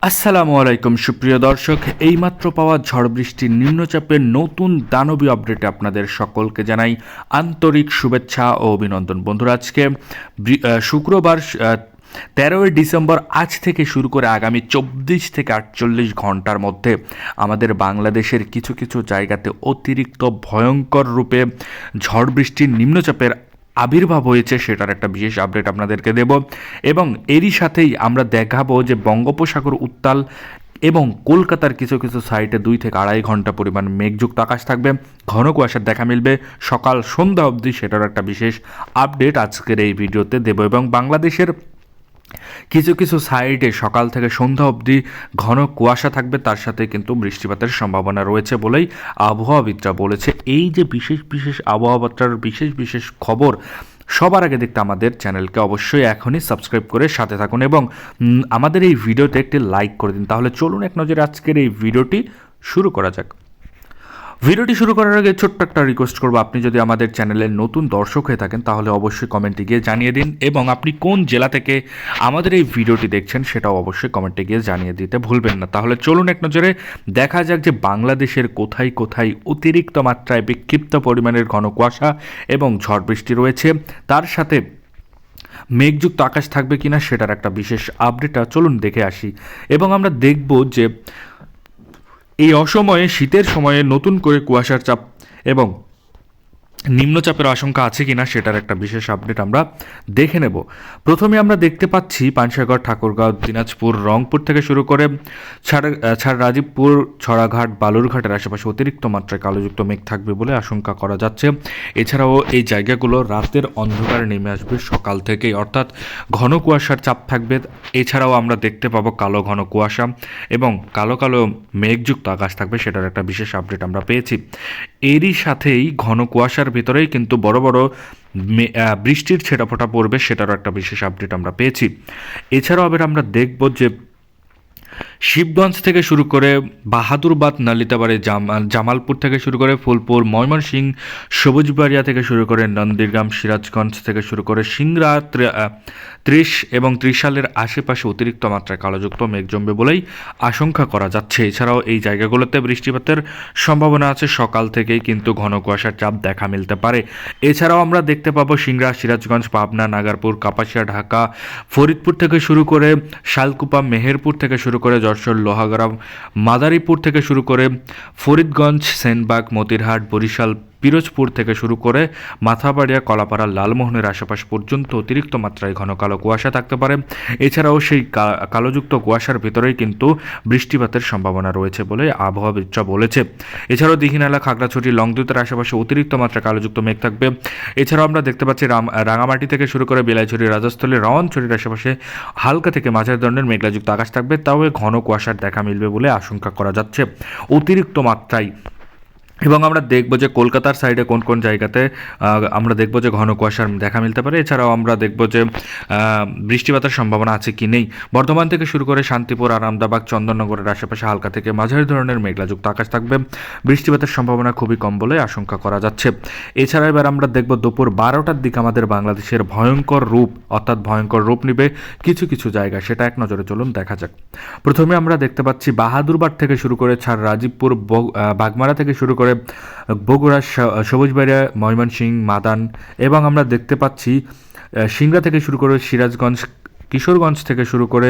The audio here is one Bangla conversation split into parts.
আসসালামু আলাইকুম সুপ্রিয় দর্শক, এইমাত্র পাওয়া ঝড় বৃষ্টির নিম্নচাপের নতুন দানবী আপডেটে আপনাদের সকলকে জানাই আন্তরিক শুভেচ্ছা ও অভিনন্দন। বন্ধুরা, আজকে শুক্রবার 13ই ডিসেম্বর, আজ থেকে শুরু করে আগামী 24 থেকে 48 ঘন্টার মধ্যে আমাদের বাংলাদেশের কিছু কিছু জায়গাতে অতিরিক্ত ভয়ঙ্কর রূপে ঝড় বৃষ্টির নিম্নচাপের আবির্ভাব হয়েছে, সেটার একটা বিশেষ আপডেট আপনাদেরকে দেব। এবং এরই সাথেই আমরা দেখাবো যে বঙ্গোপসাগর উত্তাল এবং কলকাতার কিছু কিছু সাইটে 2 থেকে 2.5 ঘন্টা পরিমাণ মেঘযুক্ত আকাশ থাকবে, ঘন কুয়াশার দেখা মিলবে সকাল সন্ধ্যা অবধি, সেটার একটা বিশেষ আপডেট আজকের এই ভিডিওতে দেব। এবং বাংলাদেশের কিছু কিছু সাইডে সকাল থেকে সন্ধ্যা অবধি ঘন কুয়াশা থাকবে, তার সাথে কিন্তু বৃষ্টিপাতের সম্ভাবনা রয়েছে বলেই আবহাওয়াবিদরা বলেছে। এই যে বিশেষ বিশেষ আবহাওয়ার বিশেষ বিশেষ খবর সবার আগে দেখতে আমাদের চ্যানেলকে অবশ্যই এখনই সাবস্ক্রাইব করে সাথে থাকুন এবং আমাদের এই ভিডিওতে একটি লাইক করে দিন। তাহলে চলুন এক নজরে আজকের এই ভিডিওটি শুরু করা যাক। ভিডিওটি শুরু করার আগে ছোট্ট একটা রিকোয়েস্ট করবো, আপনি যদি আমাদের চ্যানেলের নতুন দর্শক হয়ে থাকেন তাহলে অবশ্যই কমেন্টে গিয়ে জানিয়ে দিন, এবং আপনি কোন জেলা থেকে আমাদের এই ভিডিওটি দেখছেন সেটাও অবশ্যই কমেন্টে গিয়ে জানিয়ে দিতে ভুলবেন না। তাহলে চলুন এক নজরে দেখা যাক যে বাংলাদেশের কোথায় কোথায় অতিরিক্ত মাত্রায় বিক্ষিপ্ত পরিমাণের ঘন কুয়াশা এবং ঝড় বৃষ্টি রয়েছে, তার সাথে মেঘযুক্ত আকাশ থাকবে কিনা সেটার একটা বিশেষ আপডেটটা চলুন দেখে আসি। এবং আমরা দেখব যে এই অসময়ে শীতের সময়ে নতুন করে কুয়াশার চাপ এবং নিম্নচাপের আশঙ্কা আছে কিনা সেটার একটা বিশেষ আপডেট আমরা দেখে নেব। প্রথমে আমরা দেখতে পাচ্ছি পানসাগর, ঠাকুরগাঁও, দিনাজপুর, রংপুর থেকে শুরু করে রাজীবপুর, ছড়াঘাট, বালুরঘাটের আশেপাশে অতিরিক্ত মাত্রায় কালোযুক্ত মেঘ থাকবে বলে আশঙ্কা করা যাচ্ছে। এছাড়াও এই জায়গাগুলো রাতের অন্ধকারে নেমে আসবে সকাল থেকেই, অর্থাৎ ঘন কুয়াশার চাপ থাকবে। এছাড়াও আমরা দেখতে পাবো কালো ঘন কুয়াশা এবং কালো কালো মেঘযুক্ত আকাশ থাকবে, সেটার একটা বিশেষ আপডেট আমরা পেয়েছি। এরই সাথেই ঘন কুয়াশার ভিতরেই কিন্তু বড় বড় বৃষ্টির ছেটাফোটা পড়বে, সেটারও একটা বিশেষ আপডেট আমরা পেয়েছি। এছাড়াও আবার আমরা দেখব যে শিবগঞ্জ থেকে শুরু করে বাহাদুরবাদ, নালিতাবাড়ি, জামালপুর থেকে শুরু করে ফুলপুর, ময়মনসিংহ, সবুজবাড়িয়া থেকে শুরু করে নন্দীগ্রাম, সিরাজগঞ্জ থেকে শুরু করে সিংড়া, 30 এবং ত্রিশালের আশেপাশে অতিরিক্ত মাত্রায় কালোযুক্ত মেঘ জমবে বলেই আশঙ্কা করা যাচ্ছে। এছাড়াও এই জায়গাগুলোতে বৃষ্টিপাতের সম্ভাবনা আছে, সকাল থেকেই কিন্তু ঘন কুয়াশার চাপ দেখা মিলতে পারে। এছাড়াও আমরা দেখতে পাবো সিংড়া, সিরাজগঞ্জ, পাবনা, নাগারপুর, কাপাসিয়া, ঢাকা, ফরিদপুর থেকে শুরু করে শালকুপা, মেহেরপুর থেকে শুরু করে যশোর, লোহাগড়া, মাদারীপুর থেকে শুরু করে ফরিদগঞ্জ, সেনবাগ, মতিরহাট, বরিশাল, পিরোজপুর থেকে শুরু করে মাথাবাড়িয়া, কলাপাড়া, লালমোহনের আশেপাশ পর্যন্ত অতিরিক্ত মাত্রায় ঘন কালো কুয়াশা থাকতে পারে। এছাড়াও সেই কালোযুক্ত কুয়াশার ভিতরেই কিন্তু বৃষ্টিপাতের সম্ভাবনা রয়েছে বলে আবহাওয়াবিদরা বলেছে। এছাড়াও দীঘিনালা, খাগড়াছড়ি, লংদুতের আশেপাশে অতিরিক্ত মাত্রায় কালোযুক্ত মেঘ থাকবে। এছাড়াও আমরা দেখতে পাচ্ছি রাঙামাটি থেকে শুরু করে বিলাইছড়ি, রাজস্থলী, রাওয়ানছড়ির আশেপাশে হালকা থেকে মাঝারি ধরনের মেঘলাযুক্ত আকাশ থাকবে, তাও ঘন কুয়াশার দেখা মিলবে বলে আশঙ্কা করা যাচ্ছে অতিরিক্ত মাত্রায়। এবং আমরা দেখব যে কলকাতার সাইডে কোন কোন জায়গাতে আমরা দেখব যে ঘন কুয়াশার দেখা মিলতে পারে। এছাড়াও আমরা দেখব যে বৃষ্টিপাতের সম্ভাবনা আছে কি নেই। বর্ধমান থেকে শুরু করে শান্তিপুর, আরামদাবাগ, চন্দননগরের আশেপাশে হালকা থেকে মাঝারি ধরনের মেঘলাযুক্ত আকাশ থাকবে, বৃষ্টিপাতের সম্ভাবনা খুবই কম বলে আশঙ্কা করা যাচ্ছে। এছাড়া এবার আমরা দেখব দুপুর 12টার দিকে আমাদের বাংলাদেশের ভয়ঙ্কর রূপ, অর্থাৎ ভয়ঙ্কর রূপ নিবে কিছু কিছু জায়গা, সেটা এক নজরে চলুন দেখা যাক। প্রথমে আমরা দেখতে পাচ্ছি বাহাদুরবাদ থেকে শুরু করে রাজীবপুর, বাগমারা থেকে শুরু করে বগুড়া, সবুজবাড়িয়া, ময়মনসিংহ, মাদান, এবং আমরা দেখতে পাচ্ছি সিংড়া থেকে শুরু করে সিরাজগঞ্জ, কিশোরগঞ্জ থেকে শুরু করে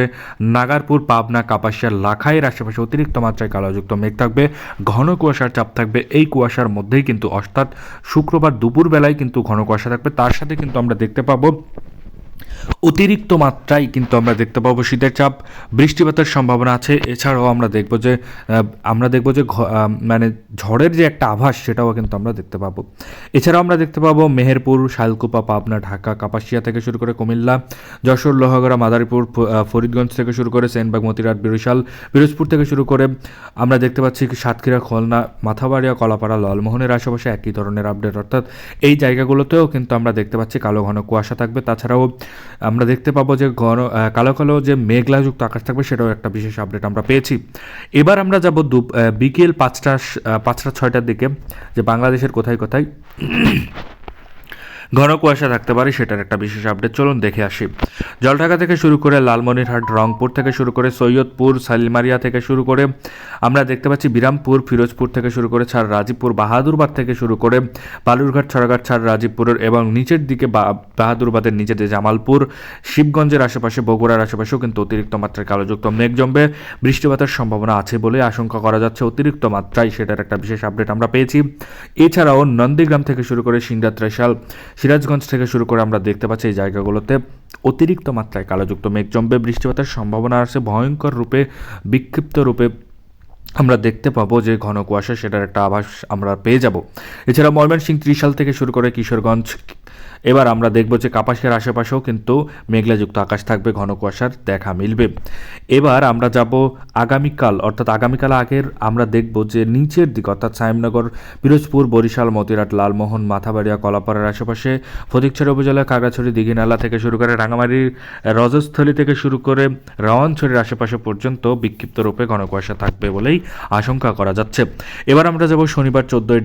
নাগারপুর, পাবনা, কাপাসিয়া, লাখাইয়ের আশেপাশে অতিরিক্ত মাত্রায় কালোযুক্ত মেঘ থাকবে, ঘন কুয়াশার চাপ থাকবে। এই কুয়াশার মধ্যেই কিন্তু অর্থাৎ শুক্রবার দুপুরবেলায় কিন্তু ঘন কুয়াশা থাকবে, তার সাথে কিন্তু আমরা দেখতে পাবো অতিরিক্ত মাত্রায় কিন্তু আমরা দেখতে পাবো শীতের চাপ, বৃষ্টিপাতের সম্ভাবনা আছে। এছাড়াও আমরা দেখব যে মানে ঝড়ের যে একটা আভাস সেটাও কিন্তু আমরা দেখতে পাবো। এছাড়াও আমরা দেখতে পাবো মেহেরপুর, শালকুপা, পাবনা, ঢাকা, কাপাসিয়া থেকে শুরু করে কুমিল্লা, যশোর, লোহাগড়া, মাদারীপুর, ফরিদগঞ্জ থেকে শুরু করে সেনবাগ, মতিরাট, বরিশাল, পিরোজপুর থেকে শুরু করে আমরা দেখতে পাচ্ছি সাতক্ষীরা, খুলনা, মাথাবাড়িয়া, কলাপাড়া, লালমোহনের আশেপাশে একই ধরনের আপডেট, অর্থাৎ এই জায়গাগুলোতেও কিন্তু আমরা দেখতে পাচ্ছি কালো ঘন কুয়াশা থাকবে। তাছাড়াও আমরা দেখতে পাবো যে কালো কালো যে মেঘলাযুক্ত আকাশ থাকবে, সেটাও একটা বিশেষ আপডেট আমরা পেয়েছি। এবার আমরা যাব বিকেল 5টা 6টার দিকে, যে বাংলাদেশের কোথায় কোথায় ঘন কুয়াশা থাকতে পারে, সেটার একটা বিশেষ আপডেট চলুন দেখে আসি। জলঢাকা থেকে শুরু করে লালমনিরহাট, রংপুর থেকে শুরু করে সৈয়দপুর, সালিমারিয়া থেকে শুরু করে আমরা দেখতে পাচ্ছি বিরামপুর, ফিরোজপুর থেকে শুরু করে ছাড় রাজীবপুর, বাহাদুরবাদ থেকে শুরু করে বালুরঘাট, ছড়াঘাট, ছাড় রাজীবপুরের এবং নিচের দিকে বাহাদুরবাদের নিচের যে জামালপুর, শিবগঞ্জের আশেপাশে, বগুড়ার আশেপাশেও কিন্তু অতিরিক্ত মাত্রায় কালোযুক্ত মেঘ জমবে। বৃষ্টিপাতের সম্ভাবনা আছে বলে আশঙ্কা করা যাচ্ছে অতিরিক্ত মাত্রায়, সেটার একটা বিশেষ আপডেট আমরা পেয়েছি। এছাড়াও নন্দীগ্রাম থেকে শুরু করে সিংড়া, ত্রিশাল, সিরাজগঞ্জ থেকে শুরু করে আমরা দেখতে পাচ্ছি এই জায়গাগুলোতে অতিরিক্ত মাত্রায় কালোযুক্ত মেঘ জমবে। বৃষ্টিপাতের সম্ভাবনা আছে ভয়ঙ্কর রূপে, বিক্ষিপ্ত রূপে আমরা দেখতে পাবো যে ঘন কুয়াশা, সেটার একটা আভাস আমরা পেয়ে যাব। এছাড়া ময়মনসিংহ, ত্রিশাল থেকে শুরু করে কিশোরগঞ্জ, এবার আমরা দেখব যে কাপাসিয়ার আশেপাশেও কিন্তু মেঘলাযুক্ত আকাশ থাকবে, ঘন কুয়াশার দেখা মিলবে। এবার আমরা যাব আগামীকাল, অর্থাৎ আগামীকাল আগের আমরা দেখব যে নিচের দিক অর্থাৎ সায়েমনগর, পিরোজপুর, বরিশাল, মতিরাট, লালমোহন, মাথাবাড়িয়া, কলাপাড়ার আশেপাশে, ফটিকছড়ি উপজেলা, খাগড়াছড়ি, দিঘিনালা থেকে শুরু করে রাঙামাটির রজস্থলী থেকে শুরু করে রাওয়ানছড়ির আশেপাশে পর্যন্ত বিক্ষিপ্ত রূপে ঘন কুয়াশা থাকবে বলেই আশঙ্কা করা যাচ্ছে। এবার আমরা যাব শনিবার 14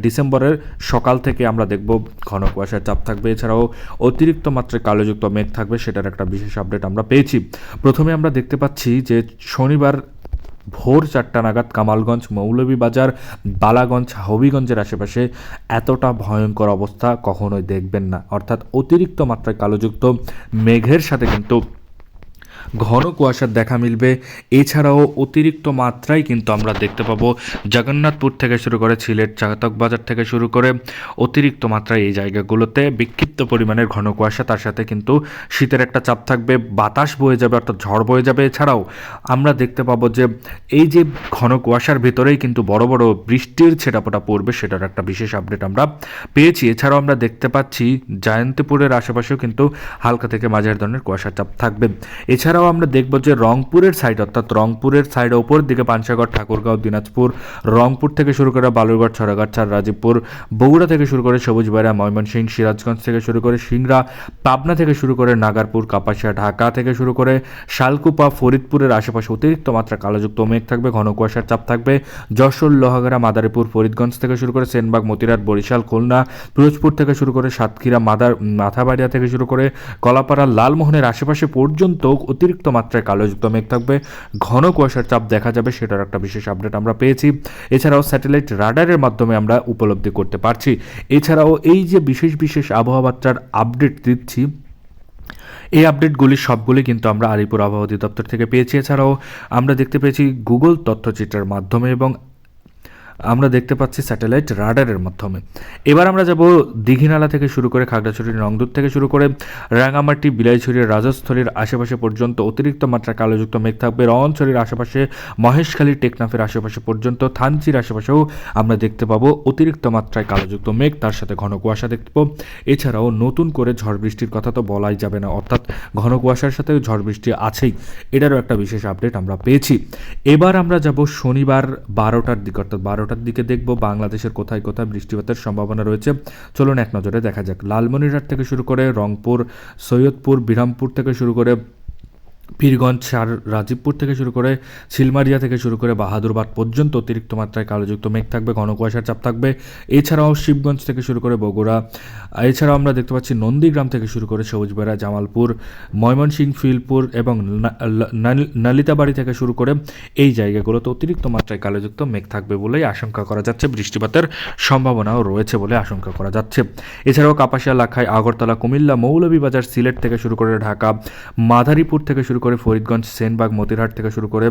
ডিসেম্বরের সকাল থেকে আমরা দেখব ঘন কুয়াশার চাপ থাকবে। এছাড়াও অতিরিক্ত মাত্রায় কালোযুক্ত মেঘ থাকবে, সেটার একটা বিশেষ আপডেট আমরা পেয়েছি। প্রথমে আমরা দেখতে পাচ্ছি যে শনিবার ভোর 4টা নাগাদ কামালগঞ্জ, মৌলভীবাজার, বালাগঞ্জ, হবিগঞ্জের আশেপাশে এতটা ভয়ঙ্কর অবস্থা কখনোই দেখবেন না, অর্থাৎ অতিরিক্ত মাত্রায় কালোযুক্ত মেঘের সাথে কিন্তু ঘন কুয়াশার দেখা মিলবে। এছাড়াও অতিরিক্ত মাত্রায় কিন্তু আমরা দেখতে পাবো জগন্নাথপুর থেকে শুরু করে সিলেট, চাতক বাজার থেকে শুরু করে অতিরিক্ত মাত্রায় এই জায়গাগুলোতে বিক্ষিপ্ত পরিমাণের ঘন কুয়াশা, তার সাথে কিন্তু শীতের একটা চাপ থাকবে, বাতাস বয়ে যাবে অর্থাৎ ঝড় বয়ে যাবে। এছাড়াও আমরা দেখতে পাবো যে এই যে ঘন কুয়াশার ভেতরেই কিন্তু বড় বড় বৃষ্টির ছেটাপোটা পড়বে, সেটার একটা বিশেষ আপডেট আমরা পেয়েছি। এছাড়াও আমরা দেখতে পাচ্ছি জয়ন্তপুরের আশেপাশেও কিন্তু হালকা থেকে মাঝারি ধরনের কুয়াশার চাপ থাকবে। এছাড়াও আমরা দেখব যে রংপুরের সাইড, অর্থাৎ রংপুরের সাইডে ওপর দিকে পাঞ্চাগড়, ঠাকুরগাঁও, দিনাজপুর, রংপুর থেকে শুরু করে বালুরঘাট, ছড়াঘাট, ছাড় রাজীবপুর, বগুড়া থেকে শুরু করে সবুজবাড়া, ময়মনসিংহ, সিরাজগঞ্জ থেকে শুরু করে সিংড়া, পাবনা থেকে শুরু করে নাগারপুর, কাপাসিয়া, ঢাকা থেকে শুরু করে শালকুপা, ফরিদপুরের আশেপাশে অতিরিক্ত মাত্রা কালোযুক্ত মেঘ থাকবে, ঘন কুয়াশার চাপ থাকবে। যশোর, লোহাগাড়া, মাদারীপুর, ফরিদগঞ্জ থেকে শুরু করে সেনবাগ, মতিরাট, বরিশাল, খুলনা, পিরোজপুর থেকে শুরু করে সাতক্ষীরা, মাথাবাড়িয়া থেকে শুরু করে কলাপাড়া, লালমোহনের আশেপাশে পর্যন্ত অতিরিক্ত মাত্রায় কালোযুক্ত মেঘ থাকবে, ঘন কুয়াশার চাপ দেখা যাবে, সেটার একটা বিশেষ আপডেট আমরা পেয়েছি। এছাড়াও স্যাটেলাইট রাডারের মাধ্যমে আমরা উপলব্ধি করতে পারছি। এছাড়াও এই যে বিশেষ বিশেষ আবহাওয়া বার্তার আপডেট দিচ্ছি, এই আপডেটগুলি সবগুলি কিন্তু আমরা আলিপুর আবহাওয়া অধিদপ্তর থেকে পেয়েছি। এছাড়াও আমরা দেখতে পেয়েছি গুগল তথ্যচিত্রের মাধ্যমে এবং আমরা দেখতে পাচ্ছি স্যাটেলাইট রাডারের মাধ্যমে। এবার আমরা যাব দিঘিনালা থেকে শুরু করে খাগড়াছড়ি, রংদুর থেকে শুরু করে রাঙামাটি, বিলাইছড়ি, রাজস্থলীর আশেপাশে পর্যন্ত অতিরিক্ত মাত্রা কালোযুক্ত মেঘ থাকবে। রওয়ানছড়ির আশেপাশে, মহেশখালী, টেকনাফের আশেপাশে পর্যন্ত, থানচির আশেপাশেও আমরা দেখতে পাবো অতিরিক্ত মাত্রায় কালোযুক্ত মেঘ, তার সাথে ঘন কুয়াশা দেখতে পাবো। এছাড়াও নতুন করে ঝড় বৃষ্টির কথা তো বলাই যাবে না, অর্থাৎ ঘন কুয়াশার সাথে ঝড় বৃষ্টি আছেই, এটারও একটা বিশেষ আপডেট আমরা পেয়েছি। এবার আমরা যাব শনিবার 12টার দিকে, অর্থাৎ 12টার দিকে দেখব বাংলাদেশের কোথায় কোথায় বৃষ্টিপাতের সম্ভাবনা রয়েছে। চলুন এক নজরে দেখা যাক। লালমনিরহাট থেকে শুরু করে রংপুর, সৈয়দপুর, বিরামপুর থেকে শুরু করে পীরগঞ্জ, রাজীবপুর থেকে শুরু করে সিলমারিয়া থেকে শুরু করে বাহাদুরবাদ পর্যন্ত অতিরিক্ত মাত্রায় কালোযুক্ত মেঘ থাকবে, ঘন কুয়াশার চাপ থাকবে। এছাড়াও শিবগঞ্জ থেকে শুরু করে বগুড়া, এছাড়াও আমরা দেখতে পাচ্ছি নন্দীগ্রাম থেকে শুরু করে সবুজবেড়া, জামালপুর, ময়মনসিংহ, ফিলপুর এবং নালিতাবাড়ি থেকে শুরু করে এই জায়গাগুলোতে অতিরিক্ত মাত্রায় কালোযুক্ত মেঘ থাকবে বলেই আশঙ্কা করা যাচ্ছে। বৃষ্টিপাতের সম্ভাবনাও রয়েছে বলে আশঙ্কা করা যাচ্ছে। এছাড়াও কাপাসিয়া, লাখাই, আগরতলা, কুমিল্লা, মৌলভীবাজার, সিলেট থেকে শুরু করে ঢাকা, মাদারীপুর থেকে শুরু করে ফরিদগঞ্জ, সেনবাগ, মতিরহাট থেকে শুরু করে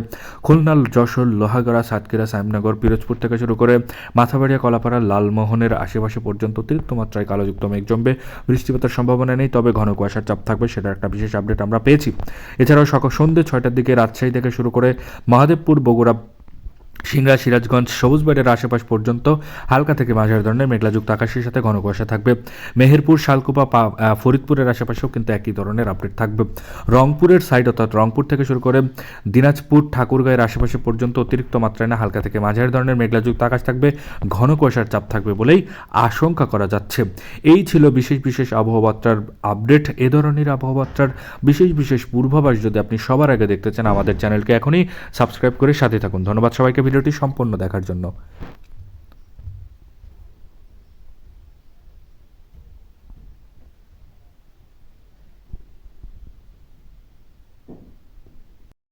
খুলনা, যশোর, লোহাগাড়া, সাতক্ষীরা, সায়েমনগর, পিরোজপুর থেকে শুরু করে মাথাবাড়িয়া, কলাপাড়া, লালমোহনের আশেপাশে পর্যন্ত অতিরিক্ত মাত্রায় কালোযুক্ত মেঘ জমবে। বৃষ্টিপাতের সম্ভাবনা নেই, তবে ঘন কুয়াশার চাপ থাকবে, সেটার একটা বিশেষ আপডেট আমরা পেয়েছি। এছাড়াও সন্ধ্যে 6টার দিকে রাজশাহী থেকে শুরু করে মহাদেবপুর, বগুড়া, সিংড়া, সিরাজগঞ্জ, সবুজবাড়ির আশেপাশ পর্যন্ত হালকা থেকে মাঝারি ধরনের মেঘলাযুক্ত আকাশের সাথে ঘন কুয়াশা থাকবে। মেহেরপুর, শালকুপা, ফরিদপুরের আশেপাশেও কিন্তু একই ধরনের আপডেট থাকবে। রংপুরের সাইড, অর্থাৎ রংপুর থেকে শুরু করে দিনাজপুর, ঠাকুরগাঁয়ের আশেপাশে পর্যন্ত অতিরিক্ত মাত্রায় না হালকা থেকে মাঝারি ধরনের মেঘলাযুক্ত আকাশ থাকবে, ঘন কুয়াশার চাপ থাকবে বলেই আশঙ্কা করা যাচ্ছে। এই ছিল বিশেষ বিশেষ আবহাওয়া বার্তার আপডেট। এ ধরনের আবহাওয়া বার্তার বিশেষ বিশেষ পূর্বাভাস যদি আপনি সবার আগে দেখতে চান, আমাদের চ্যানেলকে এখনই সাবস্ক্রাইব করে সাথে থাকুন। ধন্যবাদ সবাইকে ভিডিওটি সম্পূর্ণ দেখার জন্য।